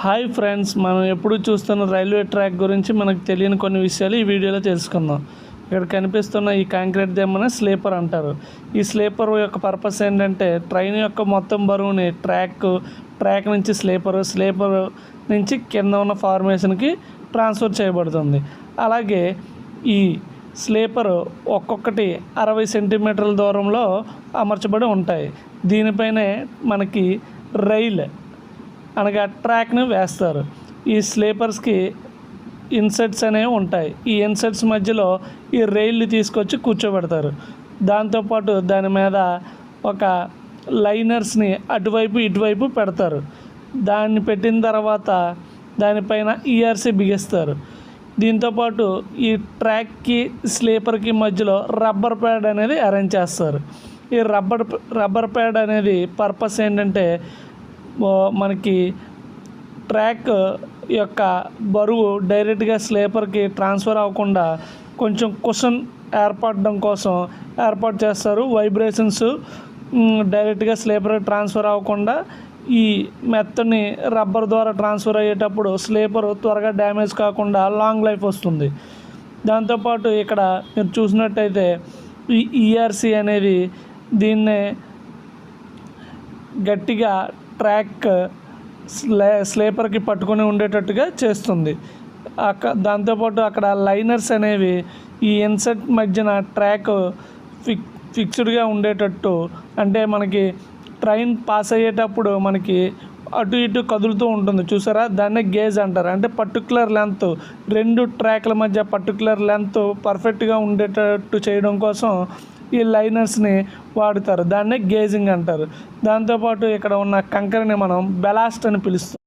Hi friends, మనం ఎప్పుడు చూస్తున్న రైల్వే ట్రాక్ గురించి మనకు తెలియని కొన్ని విషయాలు ఈ వీడియోలో తెలుసుకుందాం. ఇక్కడ కనిపిస్తున్న ఈ కాంక్రీట్ దిమ్మని స్లీపర్ అంటారు. ఈ స్లీపర్ యొక్క పర్పస్ ఏంటంటే ట్రైన్ యొక్క మొత్తం బరువుని ట్రాక్ నుంచి స్లీపర్ నుంచి కింద ఉన్న ఫార్మేషన్కి ట్రాన్స్ఫర్ చేయబడుతుంది. అలాగే ఈ స్లీపర్ ఒక్కొక్కటి 60 సెంటీమీటర్ల దూరంలో అమర్చబడి ఉంటాయి. దీనిపైనే మనకి రైల్ అనగా ట్రాక్ను వేస్తారు. ఈ స్లీపర్స్కి ఇన్సెట్స్ అనేవి ఉంటాయి. ఈ ఇన్సెట్స్ మధ్యలో ఈ రైళ్ళు తీసుకొచ్చి కూర్చోబెడతారు. దాంతోపాటు దాని మీద ఒక లైనర్స్ని అటువైపు ఇటువైపు పెడతారు. దాన్ని పెట్టిన తర్వాత దానిపైన ఈఆర్సీ బిగిస్తారు. దీంతోపాటు ఈ ట్రాక్కి స్లీపర్కి మధ్యలో రబ్బర్ ప్యాడ్ అనేది అరేంజ్ చేస్తారు. ఈ రబ్బర్ ప్యాడ్ అనేది పర్పస్ ఏంటంటే మనకి ట్రాక్ యొక్క బరువు డైరెక్ట్గా స్లీపర్కి ట్రాన్స్ఫర్ అవ్వకుండా కొంచెం కుషన్ ఏర్పాటు చేస్తారు. వైబ్రేషన్స్ డైరెక్ట్గా స్లీపర్కి ట్రాన్స్ఫర్ అవ్వకుండా ఈ మెత్తని రబ్బర్ ద్వారా ట్రాన్స్ఫర్ అయ్యేటప్పుడు స్లీపర్ త్వరగా డ్యామేజ్ కాకుండా లాంగ్ లైఫ్ వస్తుంది. దాంతోపాటు ఇక్కడ మీరు చూసినట్టయితే ఈ ఈఆర్సీ అనేది దీన్నే గట్టిగా ట్రాక్ స్లీపర్కి పట్టుకొని ఉండేటట్టుగా చేస్తుంది. దాంతోపాటు అక్కడ లైనర్స్ అనేవి ఈ ఇన్సెట్ మధ్యన ట్రాక్ ఫిక్స్డ్గా ఉండేటట్టు, అంటే మనకి ట్రైన్ పాస్ అయ్యేటప్పుడు మనకి అటు ఇటు కదులుతూ ఉంటుంది చూసారా, దాన్నే గేజ్ అంటారు. అంటే పర్టికులర్ లెంత్, రెండు ట్రాక్ల మధ్య పర్టికులర్ లెంత్ పర్ఫెక్ట్గా ఉండేటట్టు చేయడం కోసం ఈ లైనర్స్ని వాడుతారు. దాన్నే గేజింగ్ అంటారు. దాంతోపాటు ఇక్కడ ఉన్న కంకరని మనం బెలాస్ట్ అని పిలుస్తాం.